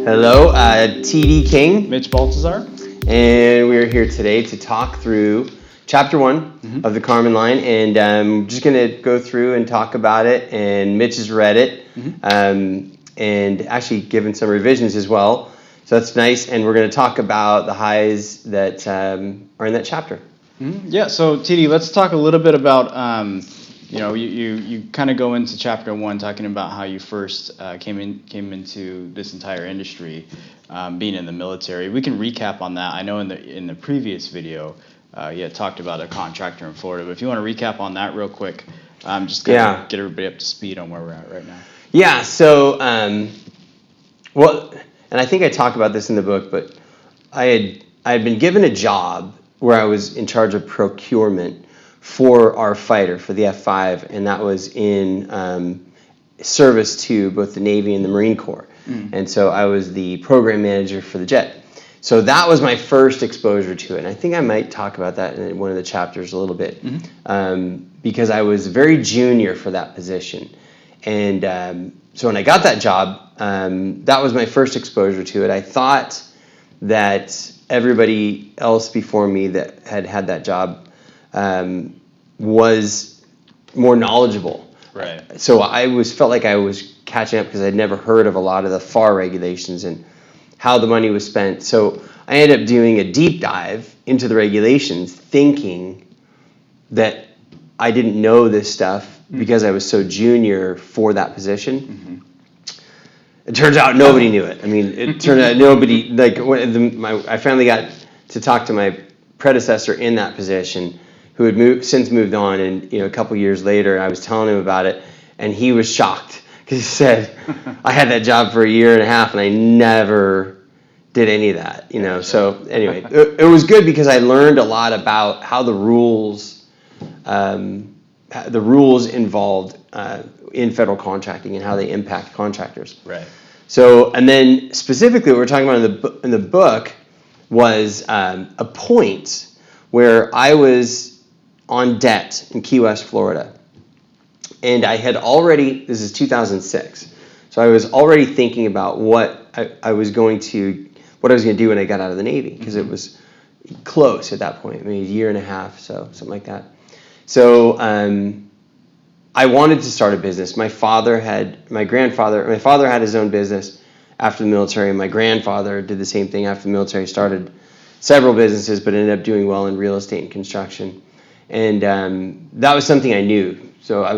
Hello, TD King, Mitch Baltazar, and we're here today to talk through Chapter 1 of the Karman Line, and I'm just going to go through and talk about it, and Mitch has read it, and actually given some revisions as well, so that's nice, and we're going to talk about the highs that are in that chapter. Yeah, so TD, let's talk a little bit about, you kind of go into Chapter 1 talking about how you first came into this entire industry, being in the military. We can recap on that. I know in the previous video, you had talked about a contractor in Florida, but if you want to recap on that real quick, just kind of get everybody up to speed on where we're at right now. Yeah, so, and I think I talk about this in the book, but I had been given a job where I was in charge of procurement for our fighter, for the F-5, and that was in service to both the Navy and the Marine Corps. And so I was the program manager for the jet. So that was my first exposure to it. And I think I might talk about that in one of the chapters a little bit, because I was very junior for that position. And so when I got that job, that was my first exposure to it. I thought that everybody else before me that had that job was more knowledgeable. Right. So I felt like I was catching up because I'd never heard of a lot of the FAR regulations and how the money was spent. So I ended up doing a deep dive into the regulations, thinking that I didn't know this stuff because I was so junior for that position. It turns out nobody knew it. I mean, it turned out nobody, I finally got to talk to my predecessor in that position, who had since moved on, and a couple years later, I was telling him about it, and he was shocked, because he said, I had that job for a year and a half, and I never did any of that, So anyway, it was good because I learned a lot about how the rules involved in federal contracting and how they impact contractors. Right. So, and then specifically what we're talking about in the book was a point where I was on debt in Key West, Florida. And I had already, this is 2006, so I was already thinking about what I was going to do when I got out of the Navy, because it was close at that point, maybe a year and a half, so something like that. So I wanted to start a business. My father had his own business after the military, and my grandfather did the same thing after the military, started several businesses, but ended up doing well in real estate and construction. And that was something I knew. So I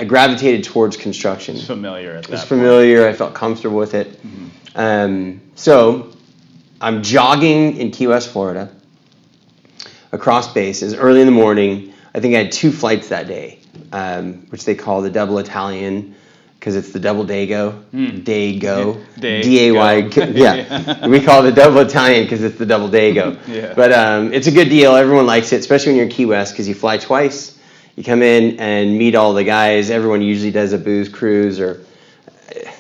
gravitated towards construction. Familiar at that point. It was familiar. I felt comfortable with it. So I'm jogging in Key West, Florida, across bases, early in the morning. I think I had 2 flights that day, which they call the double Italian, because it's the double Dago. Dago. D-A-Y. Yeah. We call it the double Italian because it's the double Dago. Yeah. But it's a good deal. Everyone likes it, especially when you're in Key West, because you fly twice. You come in and meet all the guys. Everyone usually does a booze cruise, or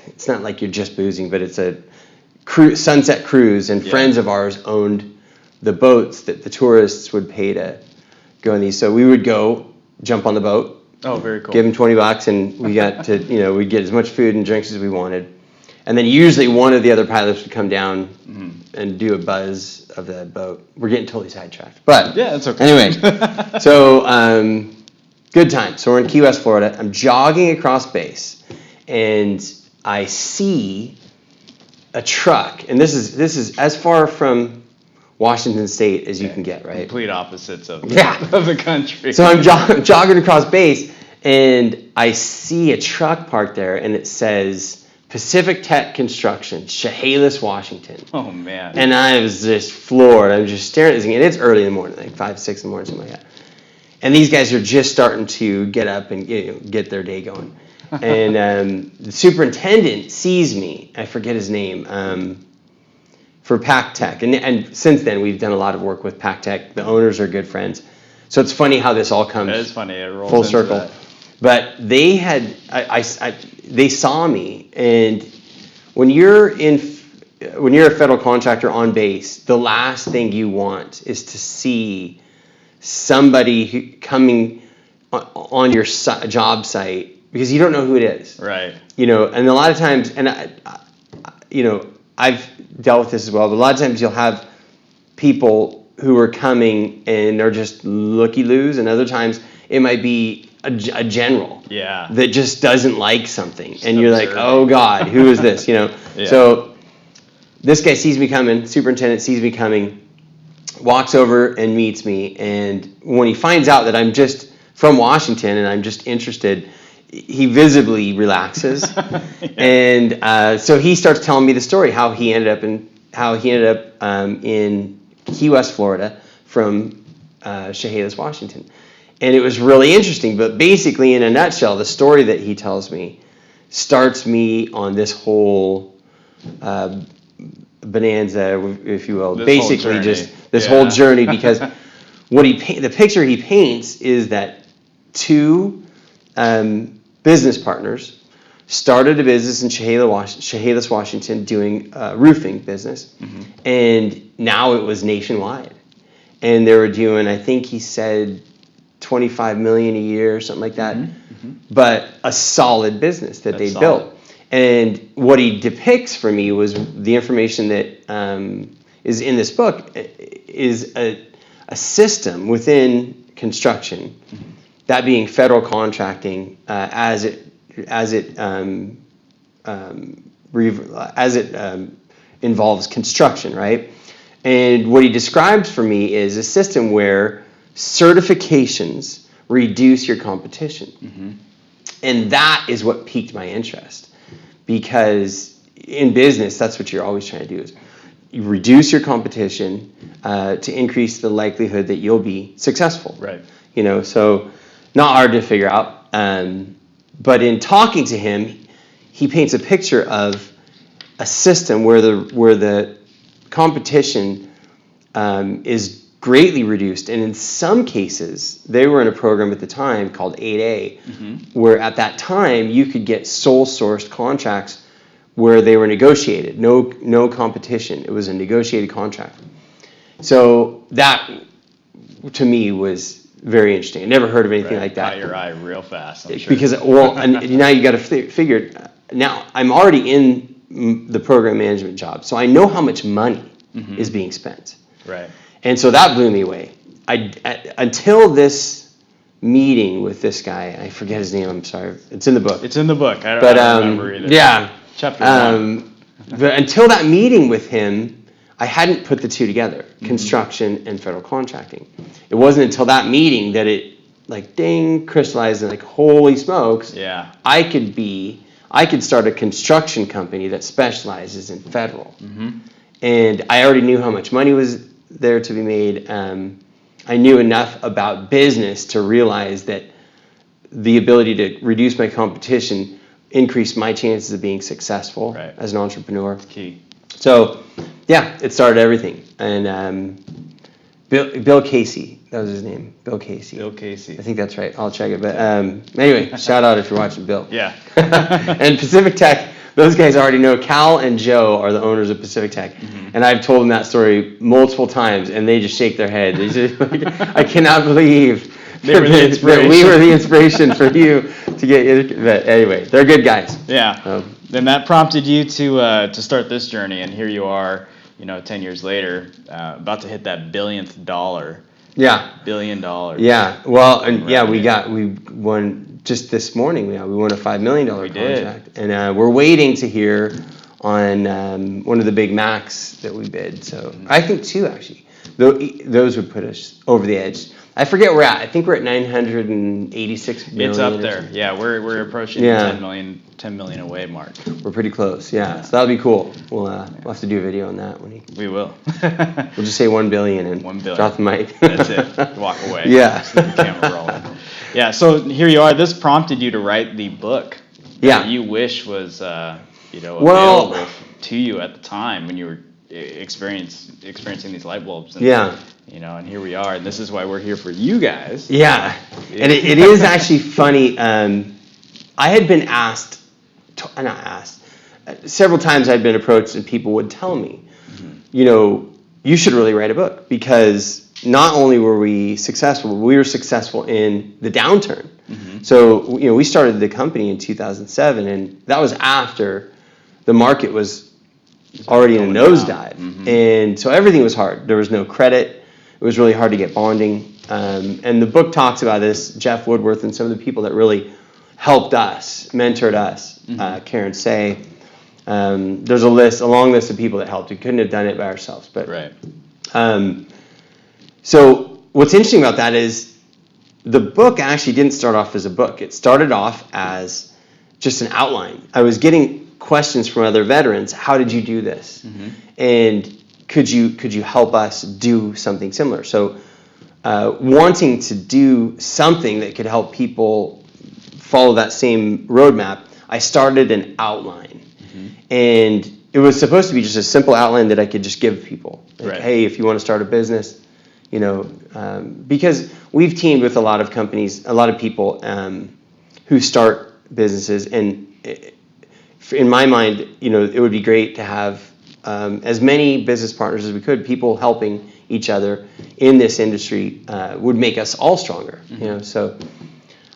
it's not like you're just boozing, but it's a sunset cruise, and friends of ours owned the boats that the tourists would pay to go on these. So we would go jump on the boat. Oh, very cool. Give them $20, and we got to, we'd get as much food and drinks as we wanted. And then usually one of the other pilots would come down and do a buzz of the boat. We're getting totally sidetracked. But yeah, that's okay. Anyway, so good time. So we're in Key West, Florida. I'm jogging across base, and I see a truck. And this is as far from Washington State as you can get, right? Complete opposites of the country. So I'm jogging across base, and I see a truck parked there, and it says Pacific Tech Construction, Chehalis, Washington. Oh, man. And I was just floored. I was just staring at this thing, and it's early in the morning, like 5, 6 in the morning, something like that. And these guys are just starting to get up and get their day going. And the superintendent sees me. I forget his name. For Pac Tech, and since then we've done a lot of work with Pac Tech. The owners are good friends, so it's funny how this all comes. It is funny. It rolls full circle. That. But they they saw me, and when you're a federal contractor on base, the last thing you want is to see somebody coming on your job site, because you don't know who it is. Right. And a lot of times, and I've dealt with this as well, but a lot of times you'll have people who are coming and are just looky-loos, and other times it might be a general that just doesn't like something, just and you're observing. Like, oh God, who is this? So this guy sees me coming, superintendent sees me coming, walks over and meets me, and when he finds out that I'm just from Washington and I'm just interested, he visibly relaxes. And so he starts telling me the story, how he ended up in Key West, Florida, from Chehalis, Washington. And it was really interesting, but basically, in a nutshell, the story that he tells me starts me on this whole bonanza, if you will. Basically, just this whole journey, because the picture he paints is that two business partners started a business in Chehalis, Washington, doing roofing business, and now it was nationwide. And they were doing, I think he said, $25 million a year or something like that, but a solid business that they built. And what he depicts for me was the information that is in this book is a system within construction, that being federal contracting, as it involves construction, right? And what he describes for me is a system where certifications reduce your competition. And that is what piqued my interest, because in business, that's what you're always trying to do, is you reduce your competition to increase the likelihood that you'll be successful. Right. So not hard to figure out. But in talking to him, he paints a picture of a system where the competition is greatly reduced, and in some cases, they were in a program at the time called 8A, where at that time you could get sole-sourced contracts where they were negotiated, no competition. It was a negotiated contract. So that, to me, was very interesting. I never heard of anything like that. Caught your eye real fast, I'm sure. Because, and now you got to figure, now I'm already in the program management job, so I know how much money is being spent. Right. And so that blew me away. Until this meeting with this guy, I forget his name, I'm sorry. It's in the book. It's in the book. I don't remember either. Yeah. Chapter 1. But until that meeting with him, I hadn't put the two together, construction and federal contracting. It wasn't until that meeting that it, crystallized and holy smokes, I could start a construction company that specializes in federal. And I already knew how much money was there to be made. I knew enough about business to realize that the ability to reduce my competition increased my chances of being successful as an entrepreneur. Key. So, it started everything. And Bill Casey, that was his name, Bill Casey. Bill Casey. I think that's right. I'll check it. But anyway, shout out if you're watching, Bill. Yeah. And Pacific Tech, those guys already know. Cal and Joe are the owners of Pacific Tech. And I've told them that story multiple times, and they just shake their head. They just, I cannot believe we were the inspiration for you to get you. But anyway, they're good guys. Yeah. Then that prompted you to start this journey, and here you are, 10 years later, about to hit that billionth dollar. Yeah. $1 billion. Yeah. Well, and we won just this morning. We won a $5 million contract, and we're waiting to hear on one of the big Macs that we bid. So I think two actually. Those would put us over the edge. I forget where we're at. I think we're at 986 million. It's up there. Yeah, we're approaching the 10 million away mark. We're pretty close. Yeah. So that'll be cool. We'll have to do a video on that when we will. We'll just say 1 billion and 1 billion. Drop the mic. That's it. Walk away. Yeah. Just leave the camera rolling. Yeah. So here you are. This prompted you to write the book. That you wish was available to you at the time when you were experiencing these light bulbs. And, and here we are, and this is why we're here for you guys. Yeah, and it is actually funny. I had been several times I'd been approached, and people would tell me, you should really write a book, because not only were we successful, but we were successful in the downturn. So, we started the company in 2007, and that was after the market was already in a going nosedive. down. And so everything was hard. There was no credit. It was really hard to get bonding. And the book talks about this, Jeff Woodworth and some of the people that really helped us, mentored us, Karen Say. There's a long list of people that helped. We couldn't have done it by ourselves. But Right. So what's interesting about that is the book actually didn't start off as a book. It started off as just an outline. I was getting questions from other veterans. How did you do this? And could you help us do something similar? So wanting to do something that could help people follow that same roadmap, I started an outline. And it was supposed to be just a simple outline that I could just give people. Like, Right. hey, if you want to start a business, because we've teamed with a lot of companies, a lot of people who start businesses. And in my mind, it would be great to have as many business partners as we could. People helping each other in this industry would make us all stronger. So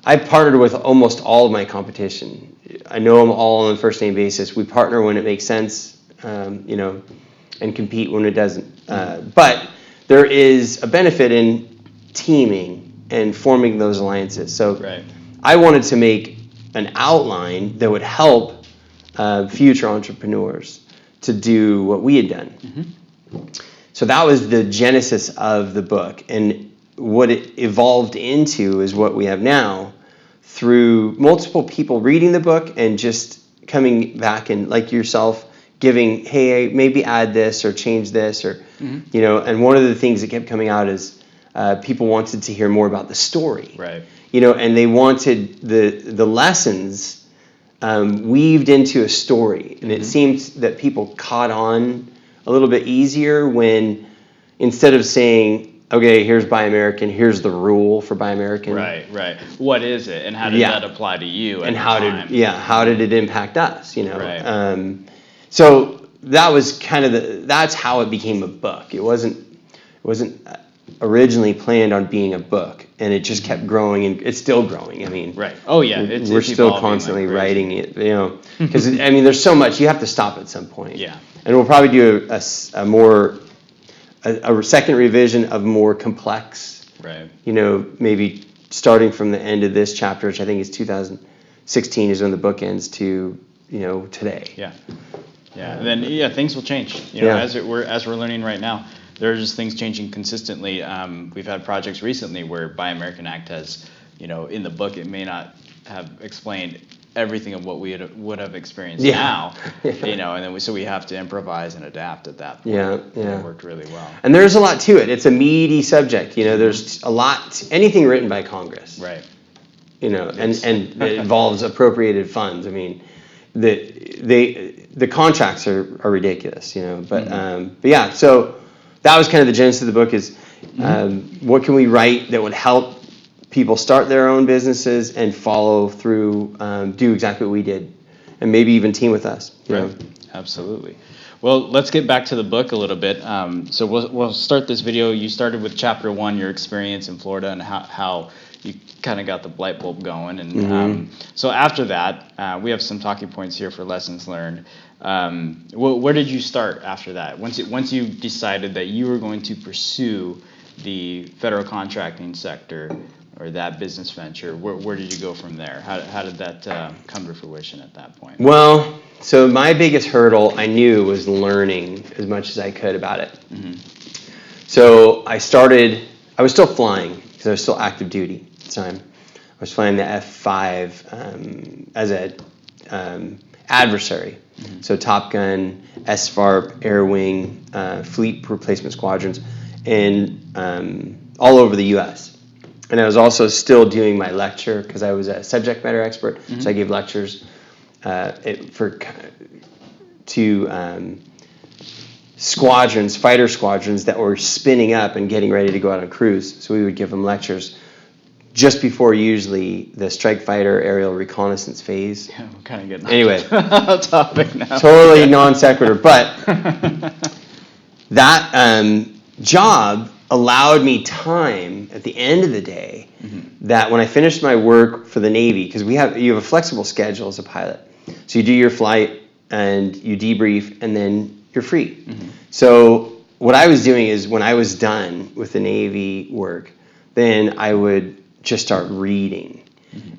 I've partnered with almost all of my competition. I know them all on a first name basis. We partner when it makes sense, and compete when it doesn't. But there is a benefit in teaming and forming those alliances. So Right. I wanted to make an outline that would help future entrepreneurs to do what we had done. So that was the genesis of the book. And what it evolved into is what we have now through multiple people reading the book and just coming back and, like yourself, giving, hey, maybe add this or change this, or and one of the things that kept coming out is people wanted to hear more about the story, Right. And they wanted the lessons weaved into a story, and it seemed that people caught on a little bit easier when, instead of saying, okay, here's Buy American, here's the rule for Buy American. Right. What is it, and how did that apply to you? And how did it impact us? Right. So that was that's how it became a book. It wasn't originally planned on being a book, and it just kept growing, and it's still growing. I mean, Right. Oh yeah, we're still constantly writing it. Because there's so much, you have to stop at some point. Yeah. And we'll probably do a second revision of more complex. Right. Maybe starting from the end of this chapter, which I think is 2016 is when the book ends, to today. Yeah. And then things will change. As we're learning right now. There are just things changing consistently. We've had projects recently where Buy American Act has, in the book, it may not have explained everything of what we would have experienced now, and then we have to improvise and adapt at that point. It worked really well. And there's a lot to it. It's a meaty subject. There's a lot. Anything written by Congress. Right. And it involves appropriated funds. I mean, the contracts are ridiculous. But yeah. So that was kind of the genesis of the book. Is what can we write that would help people start their own businesses and follow through, do exactly what we did, and maybe even team with us. Right. Absolutely. Well, let's get back to the book a little bit. So we'll start this video. You started with chapter 1, your experience in Florida, and how you kind of got the light bulb going. And so after that, we have some talking points here for lessons learned. Where did you start after that? Once you decided that you were going to pursue the federal contracting sector, or that business venture, where did you go from there? How did that come to fruition at that point? Well, so my biggest hurdle, I knew, was learning as much as I could about it. So I was still flying, because I was still active duty at the time. I was flying the F-5 as an adversary. So Top Gun, SFARP, Air Wing, Fleet Replacement Squadrons, and all over the U.S. And I was also still doing my lecture, because I was a subject matter expert, so I gave lectures to squadrons, fighter squadrons that were spinning up and getting ready to go out on cruise. So we would give them lectures just before usually the strike fighter aerial reconnaissance phase. Yeah, we're kind of getting off topic now. Totally non sequitur, but that job allowed me time at the end of the day that when I finished my work for the Navy, because you have a flexible schedule as a pilot. So you do your flight and you debrief, and then you're free. So what I was doing is when I was done with the Navy work, then I would just start reading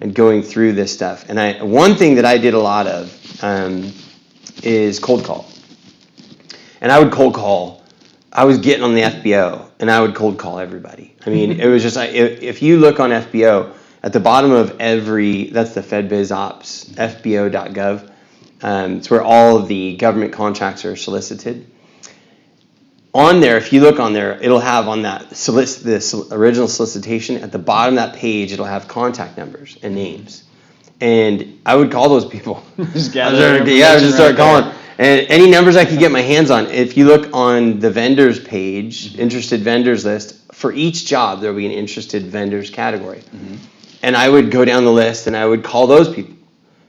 and going through this stuff. And one thing that I did a lot of is cold call. And I would cold call. I was getting on the FBO, and I would cold call everybody. I mean, it was just like, if you look on FBO, at the bottom of that's the FedBizOps, fbo.gov. It's where all of the government contracts are solicited. On there, if you look on there, it'll have on that the original solicitation, at the bottom of that page, it'll have contact numbers and names. And I would call those people. Just start calling. And any numbers I could get my hands on. If you look on the vendors page, interested vendors list, for each job, there'll be an interested vendors category. And I would go down the list and I would call those people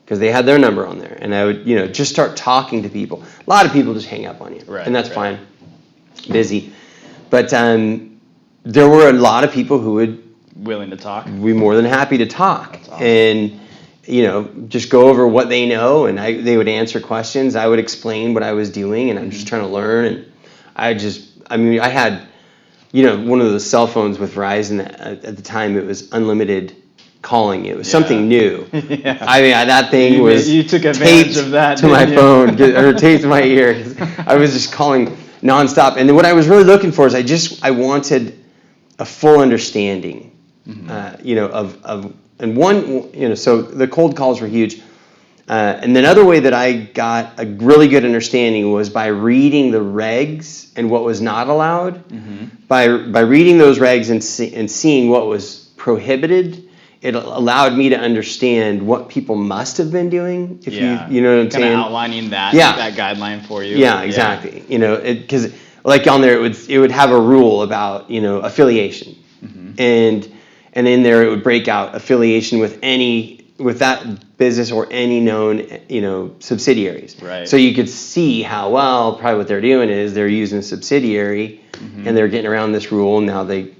because they had their number on there. And I would, just start talking to people. A lot of people just hang up on you. Right, and that's fine. Busy. But there were a lot of people who would willing to talk. Be more than happy to talk. That's awesome. And just go over what they know, and they would answer questions. I would explain what I was doing, and I'm just trying to learn. And I had, one of those cell phones with Verizon at the time. It was unlimited calling. It was something new. I mean, that thing was you took advantage of that to my phone, or taped to my ear. I was just calling nonstop. And what I was really looking for is I wanted a full understanding, and one, so the cold calls were huge. And another way that I got a really good understanding was by reading the regs and what was not allowed. By reading those regs and seeing what was prohibited, it allowed me to understand what people must have been doing. If you know what I'm saying? Kind of outlining that guideline for you. Yeah, exactly. Because like on there, it would have a rule about affiliation, and in there it would break out affiliation with that business or any known subsidiaries. Right. So you could see how probably what they're doing is they're using a subsidiary and they're getting around this rule, and now they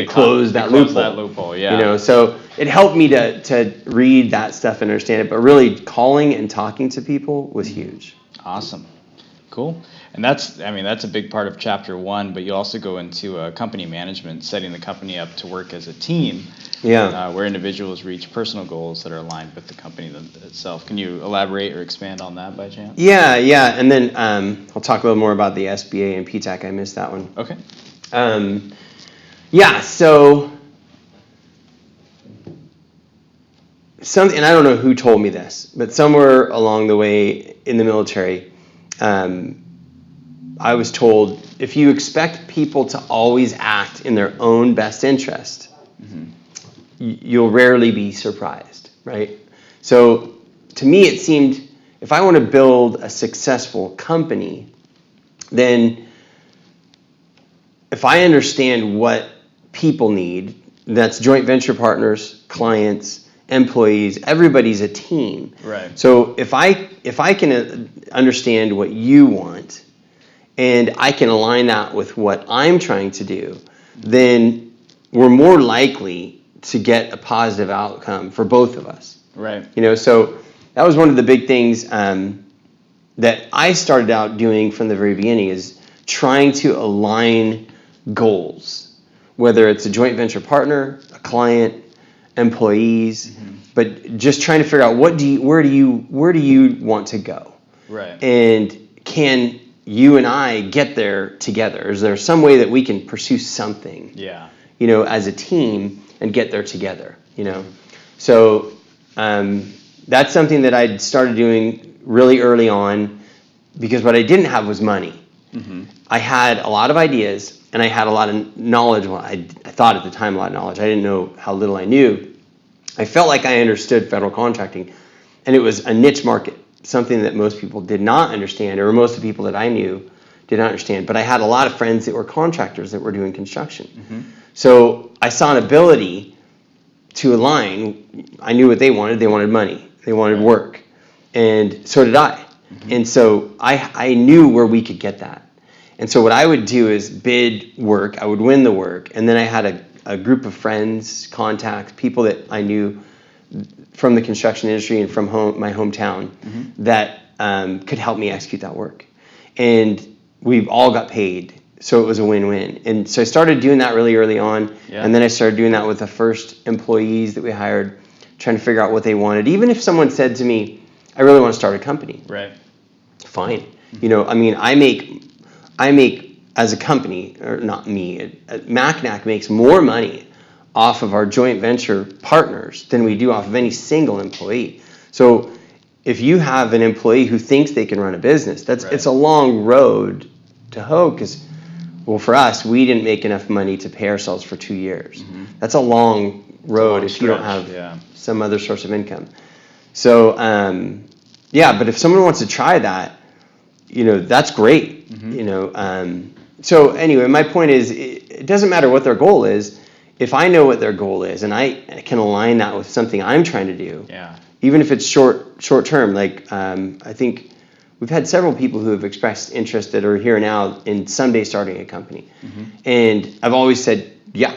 close that loophole. So it helped me to read that stuff and understand it. But really, calling and talking to people was huge. Awesome. Cool. And that's a big part of chapter 1, but you also go into company management, setting the company up to work as a team, where individuals reach personal goals that are aligned with the company itself. Can you elaborate or expand on that by chance? Yeah. And then I'll talk a little more about the SBA and PTAC. I missed that one. Okay. So and I don't know who told me this, but somewhere along the way in the military, I was told, if you expect people to always act in their own best interest, you'll rarely be surprised, right? So to me, it seemed, if I want to build a successful company, then if I understand what people need, that's joint venture partners, clients, employees, everybody's a team. Right. So if I can understand what you want, and I can align that with what I'm trying to do, then we're more likely to get a positive outcome for both of us. Right. So that was one of the big things that I started out doing from the very beginning, is trying to align goals, whether it's a joint venture partner, a client, employees, but just trying to figure out where do you want to go? Right. And can you and I get there together? Is there some way that we can pursue something? Yeah. As a team and get there together. So that's something that I started doing really early on, because what I didn't have was money. I had a lot of ideas and I had a lot of knowledge. Well, I thought at the time a lot of knowledge. I didn't know how little I knew. I felt like I understood federal contracting, and it was a niche market, something that most people did not understand, or most of the people that I knew did not understand. But I had a lot of friends that were contractors that were doing construction. So I saw an ability to align. I knew what they wanted. They wanted money. They wanted work. And so did I. And so I knew where we could get that. And so what I would do is bid work. I would win the work. And then I had a group of friends, contacts, people that I knew from the construction industry and from my hometown that could help me execute that work. and we all got paid. So it was a win-win. And so I started doing that really early on. Yeah. And then I started doing that with the first employees that we hired, trying to figure out what they wanted. Even if someone said to me, I really want to start a company. Right. Fine. You know, I mean, I make as a company, or not me, MacNac makes more money off of our joint venture partners than we do off of any single employee. So if you have an employee who thinks they can run a business, it's a long road to hoe, because, well, for us, we didn't make enough money to pay ourselves for 2 years. That's a long road if you don't have some other source of income. So, yeah, but if someone wants to try that, you know, that's great. You know, so anyway, my point is, it doesn't matter what their goal is. If I know what their goal is and I can align that with something I'm trying to do, even if it's short term, like I think we've had several people who have expressed interest that are here now in someday starting a company. And I've always said, yeah,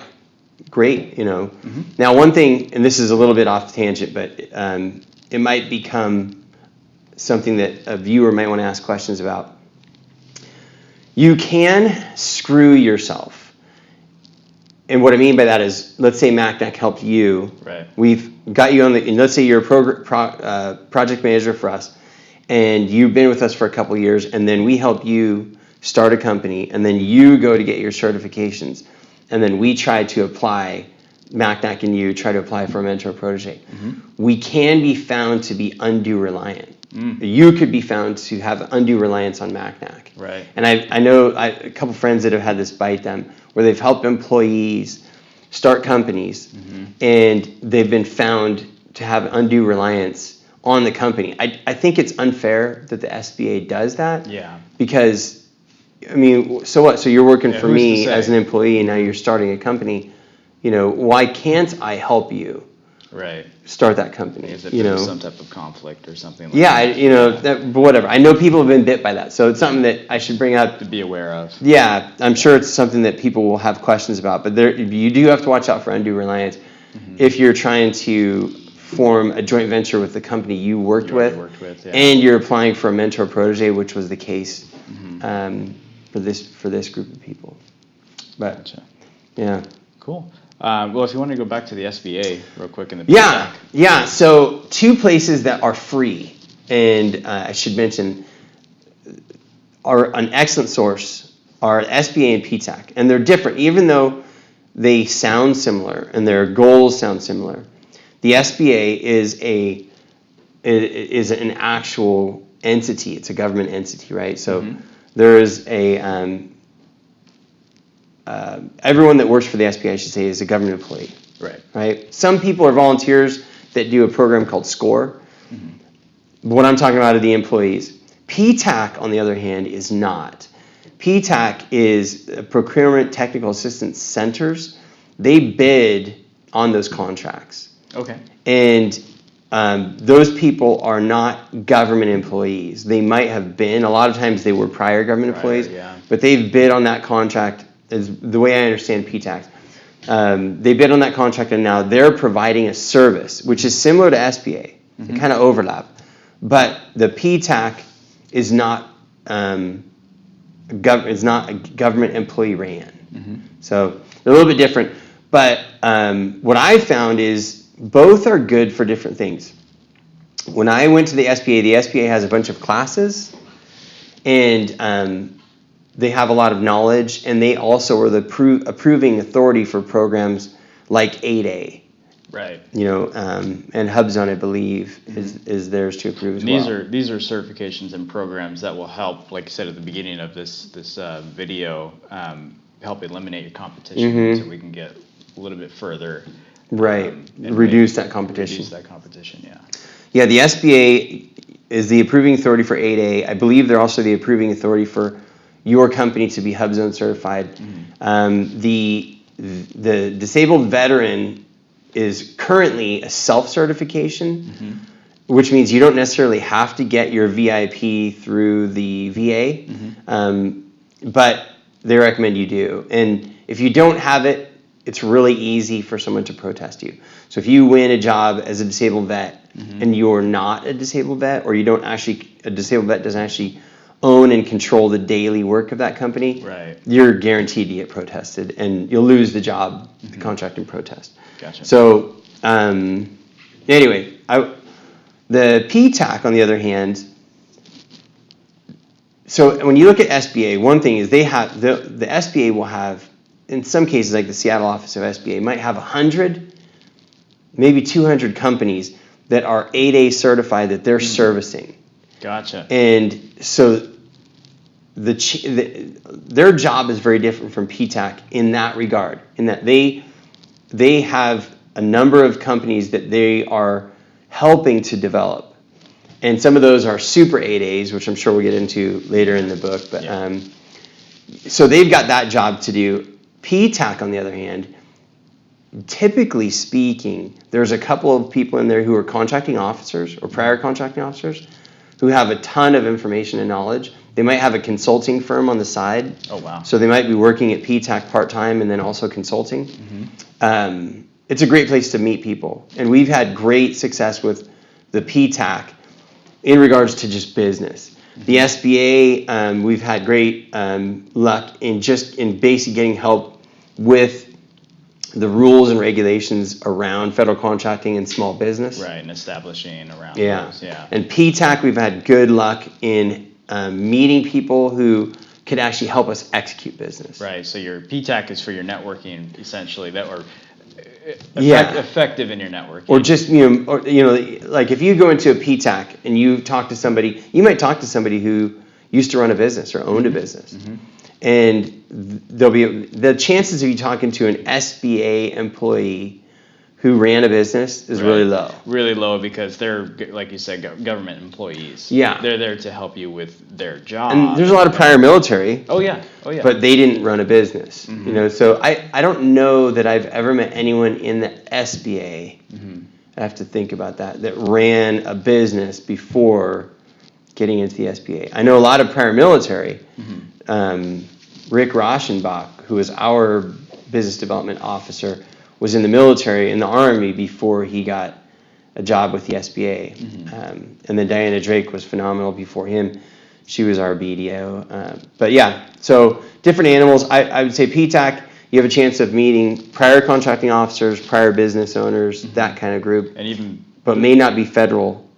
great, you know. Now, one thing, and this is a little bit off tangent, but it might become something that a viewer might want to ask questions about. You can screw yourself. And what I mean by that is, let's say MacNac helped you. Right. We've got you on the, and let's say you're a project manager for us, and you've been with us for a couple of years, and then we help you start a company, and then you go to get your certifications, and then we try to apply, MacNac and you try to apply for a mentor protege. We can be found to be undue reliant. You could be found to have undue reliance on MacNac. Right. And I know a couple friends that have had this bite them, where they've helped employees start companies, and they've been found to have undue reliance on the company. I think it's unfair that the SBA does that. Yeah. Because, I mean, so what? So you're working for who's to me say? as an employee, and now you're starting a company. You know, why can't I help you start that company? Is it you know, some type of conflict or something like that? You know, but whatever. I know people have been bit by that, so it's something that I should bring up to be aware of. Yeah, I'm sure it's something that people will have questions about, but you do have to watch out for undue reliance if you're trying to form a joint venture with the company you worked with, and you're applying for a mentor protege, which was the case for this group of people. But yeah, cool. Well, if you want to go back to the SBA real quick in the yeah. So 2 places that are free, and I should mention, are an excellent source are SBA and PTAC, and they're different, even though they sound similar and their goals sound similar. The SBA is an actual entity. It's a government entity, right? So there is a everyone that works for the SBA, I should say, is a government employee. Right. Some people are volunteers that do a program called SCORE. What I'm talking about are the employees. PTAC, on the other hand, is not. PTAC is Procurement Technical Assistance Centers. They bid on those contracts. Okay. And those people are not government employees. They might have been. A lot of times they were prior government employees, but they've bid on that contract, is the way I understand PTAC. They bid on that contract, and now they're providing a service, which is similar to SBA. They kind of overlap. But the PTAC is not a government employee ran. So they're a little bit different. But what I found is both are good for different things. When I went to the SBA has a bunch of classes, and they have a lot of knowledge, and they also are the approving authority for programs like 8A. Right. You know, and HubZone, I believe, is theirs to approve as well. These are certifications and programs that will help, like I said at the beginning of this video, help eliminate your competition, so we can get a little bit further. Right. Reduce that competition. Yeah. Yeah, the SBA is the approving authority for 8A. I believe they're also the approving authority for your company to be HubZone certified. The disabled veteran is currently a self-certification, which means you don't necessarily have to get your VIP through the VA, but they recommend you do. And if you don't have it, it's really easy for someone to protest you. So if you win a job as a disabled vet and you're not a disabled vet, or a disabled vet doesn't actually own and control the daily work of that company, Right. you're guaranteed to get protested, and you'll lose the job, the contract, in protest. Gotcha. So anyway, the PTAC, on the other hand, so when you look at SBA, one thing is they have the SBA will have, in some cases, like the Seattle office of SBA might have 100, maybe 200 companies that are 8A certified that they're servicing. Gotcha. And so their job is very different from PTAC in that regard, in that they have a number of companies that they are helping to develop. And some of those are super 8As, which I'm sure we'll get into later in the book. But so they've got that job to do. PTAC, on the other hand, typically speaking, there's a couple of people in there who are contracting officers or prior contracting officers who have a ton of information and knowledge. They might have a consulting firm on the side. Oh, wow. So they might be working at PTAC part-time and then also consulting. Mm-hmm. It's a great place to meet people. And we've had great success with the PTAC in regards to just business. Mm-hmm. The SBA, we've had great luck in basically getting help with the rules and regulations around federal contracting and small business. Right, and establishing around those. Yeah. And PTAC, we've had good luck in meeting people who could actually help us execute business. Right, so your PTAC is for your networking, essentially, effective in your networking. Or just, like if you go into a PTAC and you talk to somebody, you might talk to somebody who used to run a business or owned a business. Mm-hmm. And there'll be the chances of you talking to an SBA employee who ran a business is really low. Really low because they're, like you said, government employees. Yeah. They're there to help you with their job. And there's a lot of prior military. Oh, yeah. But they didn't run a business. Mm-hmm. So I don't know that I've ever met anyone in the SBA, I have to think about that ran a business before getting into the SBA. I know a lot of prior military. Rick Rauschenbach, who was our business development officer, was in the military, in the Army, before he got a job with the SBA. And then Diana Drake was phenomenal before him. She was our BDO. But yeah, so different animals. I would say PTAC, you have a chance of meeting prior contracting officers, prior business owners, that kind of group. But may not be federal.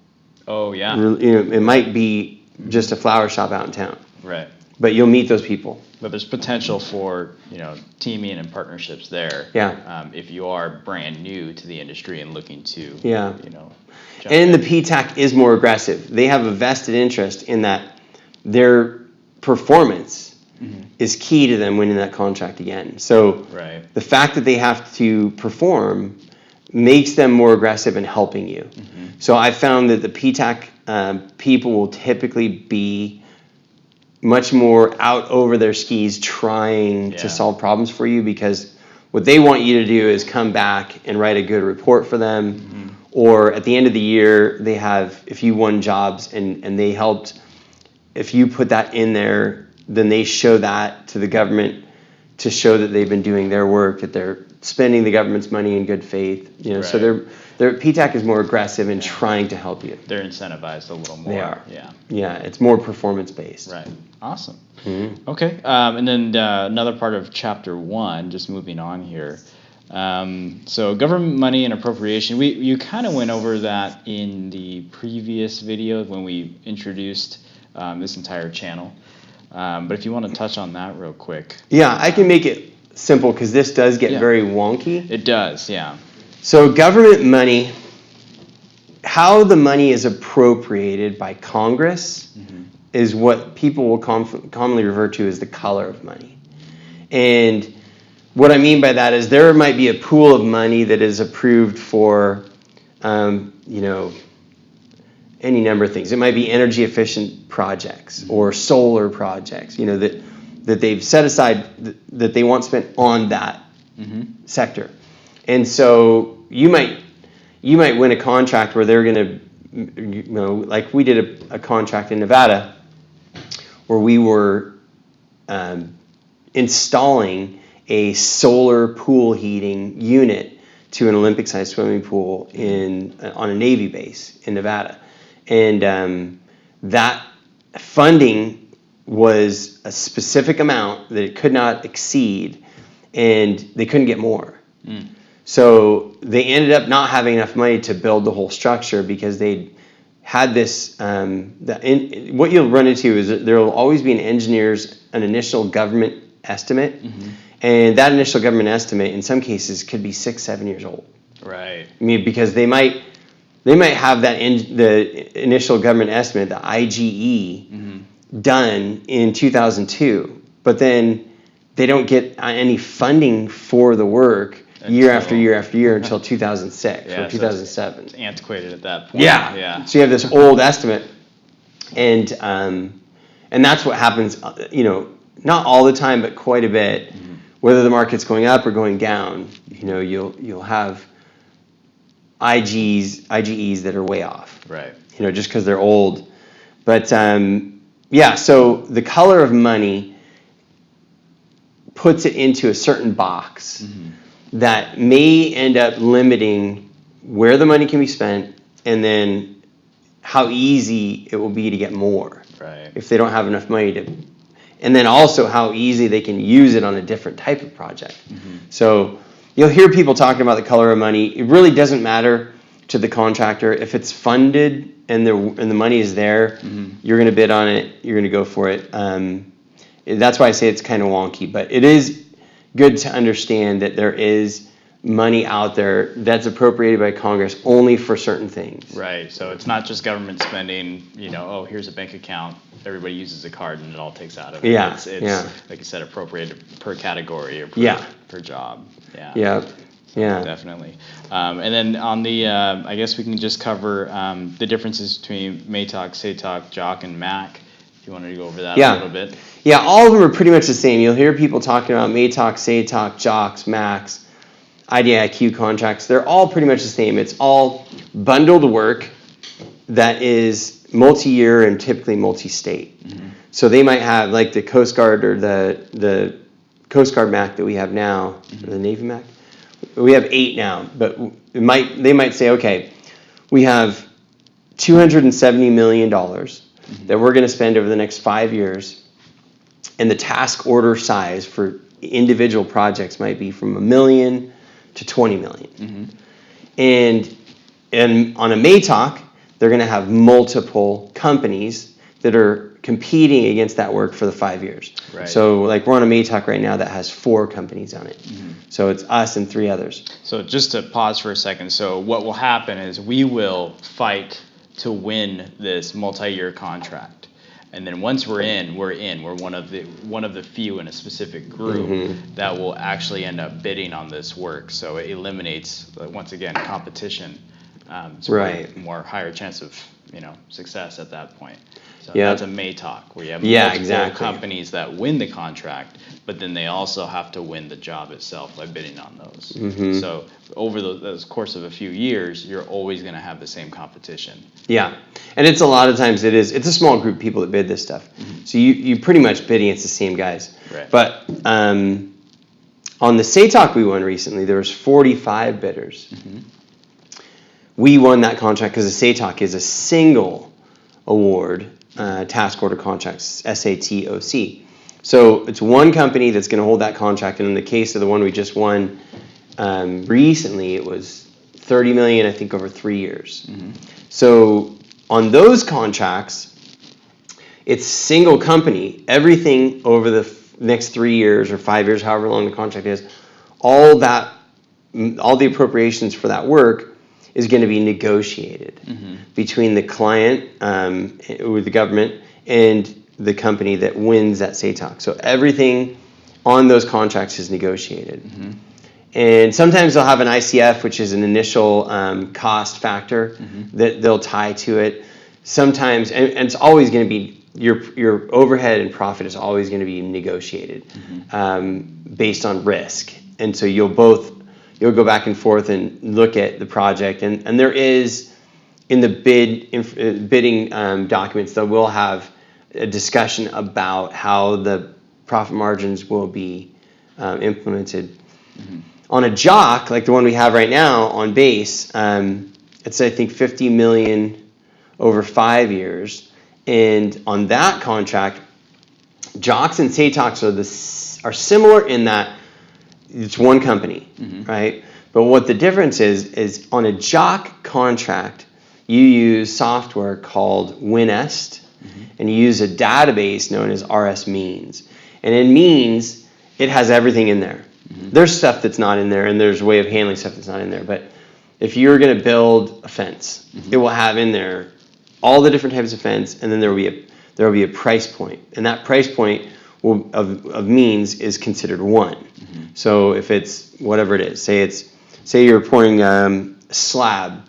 Oh, yeah. It might be just a flower shop out in town. Right. But you'll meet those people. But there's potential for teaming and partnerships there. Yeah. If you are brand new to the industry and looking to and the PTAC is more aggressive. They have a vested interest in that their performance is key to them winning that contract again. So the fact that they have to perform makes them more aggressive in helping you. So I found that the PTAC people will typically be much more out over their skis trying to solve problems for you, because what they want you to do is come back and write a good report for them. Or at the end of the year, they have, if you won jobs and they helped, if you put that in there, then they show that to the government to show that they've been doing their work, that they're spending the government's money in good faith. So their PTAC is more aggressive in trying to help you. They're incentivized a little more. They are. Yeah, it's more performance based. Right. Awesome. Okay. And then another part of chapter 1, just moving on here. So government money and appropriation. You kind of went over that in the previous video when we introduced this entire channel. But if you want to touch on that real quick. Yeah, I can make it simple because this does get very wonky. It does, yeah. So government money, how the money is appropriated by Congress is what people will commonly refer to as the color of money. And what I mean by that is there might be a pool of money that is approved for, any number of things. It might be energy efficient projects or solar projects, that they've set aside that they want spent on that sector. And so you might win a contract where they're going to, like we did a contract in Nevada where we were installing a solar pool heating unit to an Olympic-sized swimming pool on a Navy base in Nevada. And that funding was a specific amount that it could not exceed, and they couldn't get more. So they ended up not having enough money to build the whole structure because they had this. What you'll run into is that there will always be an initial government estimate, and that initial government estimate in some cases could be 6-7 years old. Right. I mean, because they might have the initial government estimate, the IGE, done in 2002, but then they don't get any funding for the work year after year after year until 2006 or 2007. It's antiquated at that point. Yeah. So you have this old estimate, and that's what happens. Not all the time, but quite a bit. Whether the market's going up or going down, you'll have IGEs that are way off. Right. Just because they're old. But so the color of money puts it into a certain box that may end up limiting where the money can be spent, and then how easy it will be to get more. Right. If they don't have enough money to, and then also how easy they can use it on a different type of project. So you'll hear people talking about the color of money. It really doesn't matter to the contractor. If it's funded and the money is there, you're going to bid on it. You're going to go for it. That's why I say it's kind of wonky, but it is good to understand that there is money out there that's appropriated by Congress only for certain things. Right. So it's not just government spending, here's a bank account, everybody uses a card and it all takes out of it. Yeah. It's like you said, appropriated per category or per job. Yeah. Definitely. And then on the, I guess we can just cover the differences between MATOC, SATOC, JOC, and MAC. If you wanted to go over that a little bit. Yeah, all of them are pretty much the same. You'll hear people talking about MATOC, SATOC, JOCs, MACs, IDIQ contracts. They're all pretty much the same. It's all bundled work that is multi-year and typically multi-state. So they might have like the Coast Guard or the Coast Guard MAC that we have now, or the Navy MAC. We have 8 now, but they might say, okay, we have $270 million that we're going to spend over the next 5 years, and the task order size for individual projects might be from $1 million to $20 million. And on a MATOC, they're going to have multiple companies that are competing against that work for the 5 years. Right. So like we're on a MATOC right now that has 4 companies on it. So it's us and 3 others. So just to pause for a second. So what will happen is we will fight to win this multi-year contract. And then once we're in. We're one of the few in a specific group that will actually end up bidding on this work. So it eliminates, once again, competition. So more higher chance of success at that point. So that's a MATOC where you have multiple companies that win the contract, but then they also have to win the job itself by bidding on those. So over the course of a few years, you're always going to have the same competition. Yeah, and it's a lot of times it's a small group of people that bid this stuff. So you pretty much bid against the same guys. Right. But on the SATOC we won recently, there was 45 bidders. We won that contract because the SATOC is a single award task order contracts, SATOC. So it's one company that's going to hold that contract, and in the case of the one we just won recently, it was $30 million, I think, over 3 years. So on those contracts, it's single company. Everything over the next 3 years or 5 years, however long the contract is, all the appropriations for that work is going to be negotiated between the client with the government and the company that wins that SATOC. So everything on those contracts is negotiated. And sometimes they'll have an ICF, which is an initial cost factor that they'll tie to it. Sometimes, and it's always going to be, your overhead and profit is always going to be negotiated based on risk. And so you'll go back and forth and look at the project, and there is in the bidding documents that will have a discussion about how the profit margins will be implemented. On a JOC like the one we have right now on base, it's I think $50 million over 5 years, and on that contract Jocks and Satox are similar in that it's one company, right? But what the difference is on a Jock contract, you use software called WinEst, and you use a database known as RS Means. And in Means, it has everything in there. There's stuff that's not in there, and there's a way of handling stuff that's not in there. But if you're going to build a fence, it will have in there all the different types of fence, and then there will be a price point, and that price point of Means is considered 1. So if it's whatever it is, say you're pouring a slab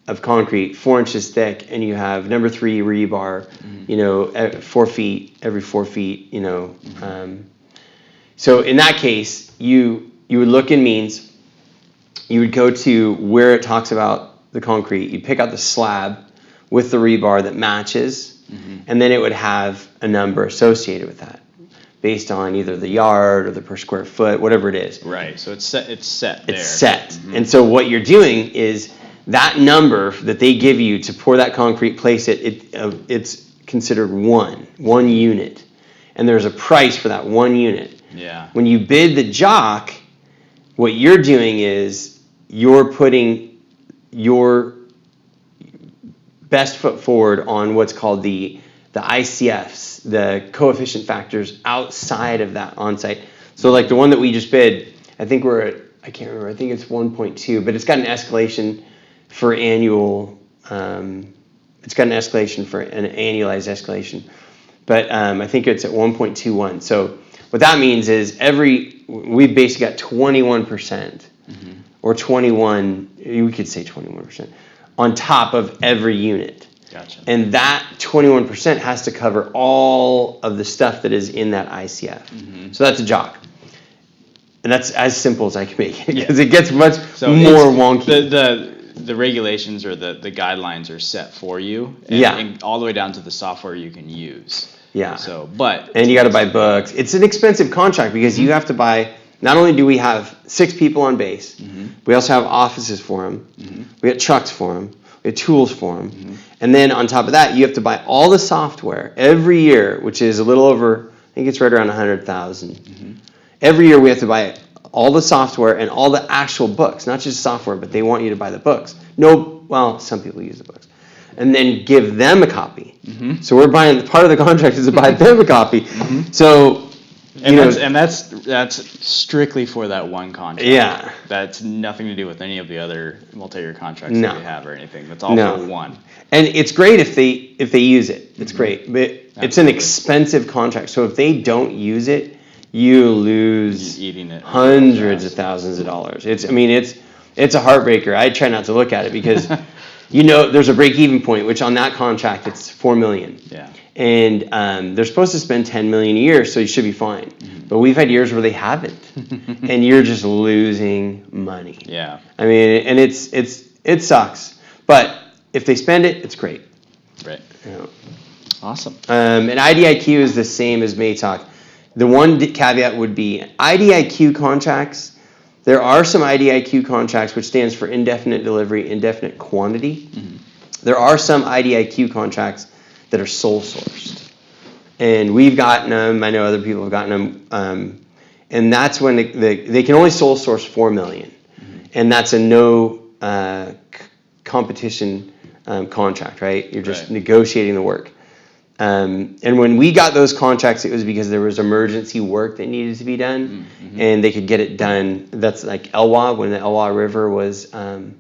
of concrete 4 inches thick, and you have number 3 rebar, 4 feet every 4 feet, So in that case, you would look in Means. You would go to where it talks about the concrete. You'd pick out the slab with the rebar that matches, and then it would have a number associated with that, based on either the yard or the per square foot, whatever it is. Right. So it's set there. It's set. And so what you're doing is that number that they give you to pour that concrete, place it's considered one unit, and there's a price for that 1 unit. Yeah. When you bid the Jock, what you're doing is you're putting your best foot forward on what's called the ICFs, the coefficient factors outside of that on-site. So like the one that we just bid, I think we're at, I can't remember, I think it's 1.2, but it's got an escalation for annual, it's got an escalation for an annualized escalation. But I think it's at 1.21. So what that means is we've basically got 21%, or 21, we could say 21%, on top of every unit. Gotcha. And that 21% has to cover all of the stuff that is in that ICF. So that's a Jock. And that's as simple as I can make it, because it gets much more wonky. The regulations or the guidelines are set for you, and all the way down to the software you can use. Yeah. And you got to buy books. It's an expensive contract because you have to buy. Not only do we have 6 people on base, we also have offices for them. We got trucks for them. We have tools for them. And then on top of that, you have to buy all the software every year, which is a little over, I think it's right around 100,000. Every year we have to buy all the software and all the actual books, not just software, but they want you to buy the books. Some people use the books. And then give them a copy. So we're buying, part of the contract is to buy them a copy. So, that's strictly for that one contract. Yeah. That's nothing to do with any of the other multi-year contracts that we have or anything. That's all for one. And it's great if they use it. It's great. But it's an expensive contract. So if they don't use it, you lose hundreds of thousands of dollars. It's a heartbreaker. I try not to look at it because there's a break-even point, which on that contract it's $4 million. Yeah. And they're supposed to spend $10 million a year, so you should be fine. But we've had years where they haven't, and you're just losing money. Yeah. I mean, and it sucks. But if they spend it, it's great. Right. Awesome. And IDIQ is the same as Maytalk. The one caveat would be IDIQ contracts. There are some IDIQ contracts, which stands for indefinite delivery, indefinite quantity. There are some IDIQ contracts that are sole sourced. And we've gotten them. I know other people have gotten them. And that's when they can only sole source $4 million. And that's a no competition contract, right? You're just negotiating the work. And when we got those contracts, it was because there was emergency work that needed to be done, and they could get it done. That's like Elwha, when the Elwha River was, when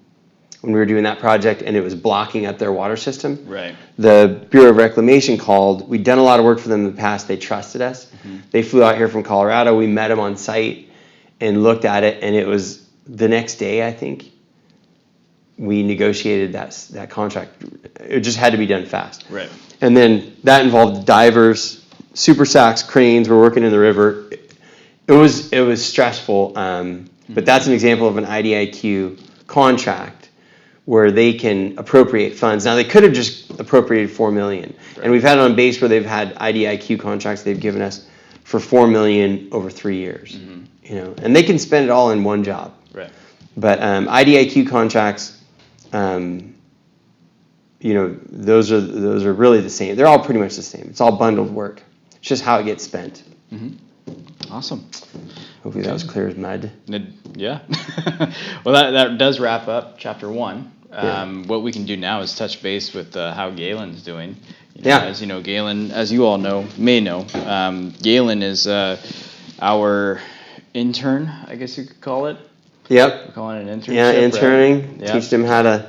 we were doing that project, and it was blocking up their water system. Right. The Bureau of Reclamation called. We'd done a lot of work for them in the past. They trusted us. They flew out here from Colorado. We met them on site and looked at it, and it was the next day, I think, we negotiated that contract. It just had to be done fast. Right. And then that involved divers, super sacks, cranes. We're working in the river. It was stressful, but that's an example of an IDIQ contract where they can appropriate funds. Now they could have just appropriated $4 million, and we've had it on base where they've had IDIQ contracts they've given us for $4 million over 3 years. And they can spend it all in one job. Right. But IDIQ contracts. Those are really the same. They're all pretty much the same. It's all bundled work. It's just how it gets spent. Awesome. Hopefully that was clear as mud. Yeah. Well, that does wrap up chapter 1. What we can do now is touch base with how Galen's doing. As you know, Galen, as you all may know, Galen is our intern, I guess you could call it. Yep. We're calling it an internship. Yeah, interning. Right? Teach them how to.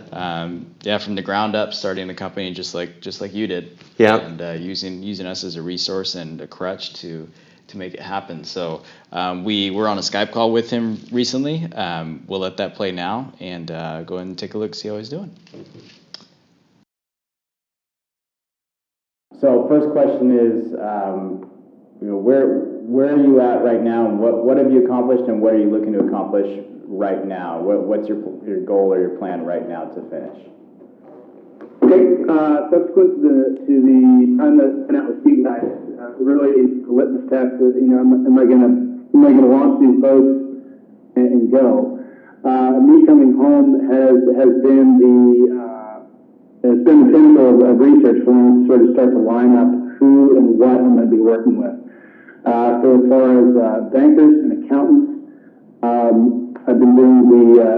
From the ground up, starting the company just like you did. Yeah. And using us as a resource and a crutch to make it happen. So we were on a Skype call with him recently. We'll let that play now and go ahead and take a look, see how he's doing. So first question is, where are you at right now, and what have you accomplished, and what are you looking to accomplish right now? What's your goal or your plan right now to finish? Okay, subsequent to the time that I spent out with you guys, really the litmus test is, am I gonna launch these boats and go? Me coming home has been the pinnacle of research for me to sort of start to line up who and what I'm going to be working with. So as far as bankers and accountants, I've been doing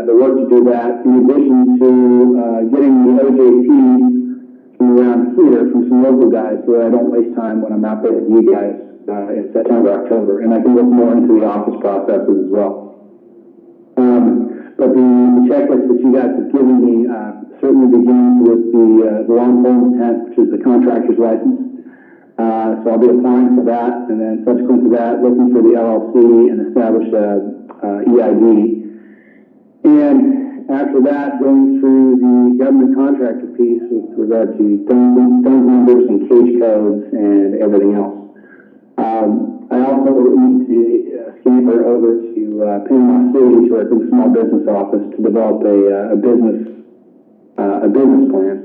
the work to do that, in addition to getting the OJT from around here from some local guys, so that I don't waste time when I'm out there with you guys in September, October, and I can look more into the office processes as well. But the checklist that you guys have given me certainly begins with the long pole intent, which is the contractor's license. So I'll be applying for that, and then subsequent to that, looking for the LLC and establish EID. And after that, going through the government contractor piece with regard to DUNS numbers and cage codes and everything else. I also need to scamper over to Panama City to work in the small business office to develop a business plan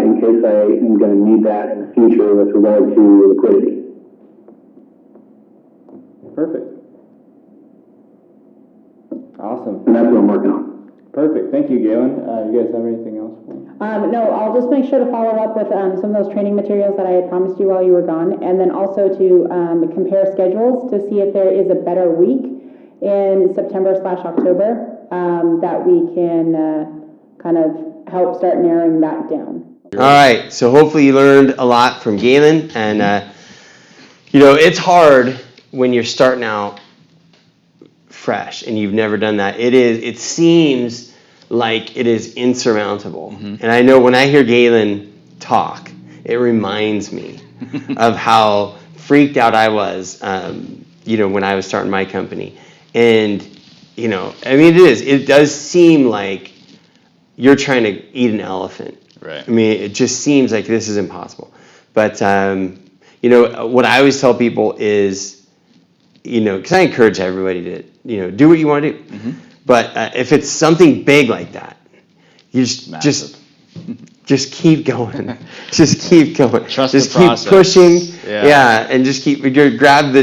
in case I am going to need that in the future with regard to liquidity. Perfect. Awesome. And that's what I'm working on. Perfect. Thank you, Galen. You guys have anything else for me? No, I'll just make sure to follow up with some of those training materials that I had promised you while you were gone, and then also to compare schedules to see if there is a better week in September/October that we can kind of help start narrowing that down. All right, so hopefully you learned a lot from Galen, and it's hard when you're starting out fresh and you've never done that. It seems like it is insurmountable. And I know when I hear Galen talk, it reminds me of how freaked out I was when I was starting my company. And it does seem like you're trying to eat an elephant. Right. I mean, it just seems like this is impossible. But, what I always tell people is, because I encourage everybody to, do what you want to do. But if it's something big like that, you just keep going. Just keep going. Trust just the keep process. pushing. Yeah. And just grab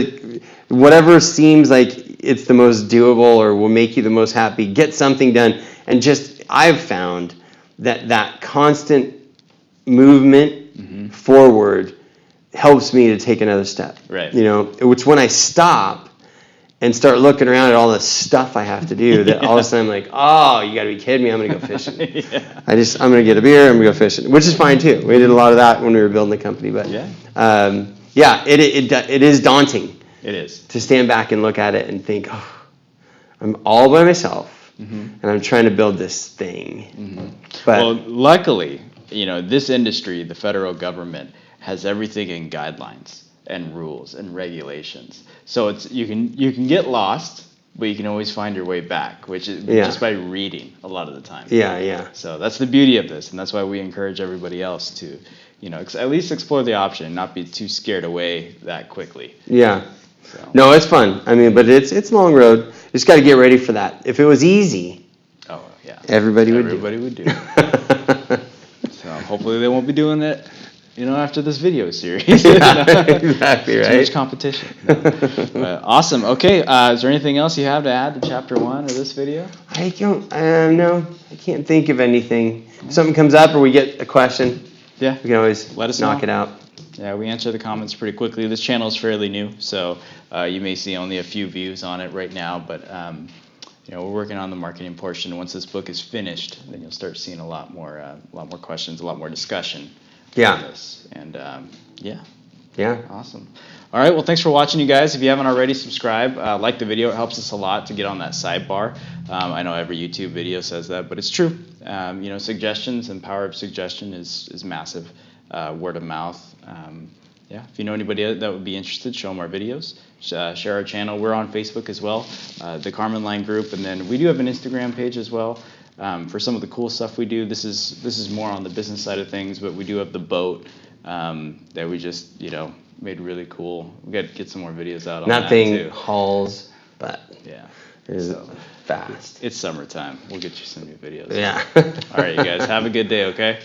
whatever seems like it's the most doable or will make you the most happy. Get something done. And I've found that constant movement forward helps me to take another step. Right. Which when I stop and start looking around at all the stuff I have to do, that all of a sudden I'm like, oh, you got to be kidding me! I'm gonna go fishing. I'm gonna get a beer. I'm gonna go fishing, which is fine too. We did a lot of that when we were building the company, but it is daunting. It is to stand back and look at it and think, oh, I'm all by myself, and I'm trying to build this thing. But luckily, this industry, the federal government, has everything in guidelines and rules and regulations. So you can get lost, but you can always find your way back, which is just by reading a lot of the time. Yeah. So that's the beauty of this, and that's why we encourage everybody else to, at least explore the option and not be too scared away that quickly. Yeah. So. No, it's fun. I mean, but it's a long road. You just got to get ready for that. If it was easy, everybody would do it. So hopefully they won't be doing it, after this video series. Exactly, right? Too much competition. No. Awesome. Okay, is there anything else you have to add to chapter 1 of this video? I don't, no, I can't think of anything. If something comes up or we get a question, we can always let us knock know. it out. Yeah, we answer the comments pretty quickly. This channel is fairly new, so you may see only a few views on it right now, but we're working on the marketing portion. Once this book is finished, then you'll start seeing a lot more questions, a lot more discussion. Yeah. On this. And yeah. Awesome. All right. Well, thanks for watching, you guys. If you haven't already, subscribe. Like the video. It helps us a lot to get on that sidebar. I know every YouTube video says that, but it's true. Suggestions and power of suggestion is massive. Word of mouth. If you know anybody that would be interested, show them our videos. Share our channel. We're on Facebook as well, the Karman Line group, and then we do have an Instagram page as well. For some of the cool stuff we do, this is more on the business side of things, but we do have the boat that we just made really cool. We got to get some more videos out on that too. Nothing hauls, but yeah, it's fast. It's summertime. We'll get you some new videos. Yeah. All right, you guys have a good day. Okay.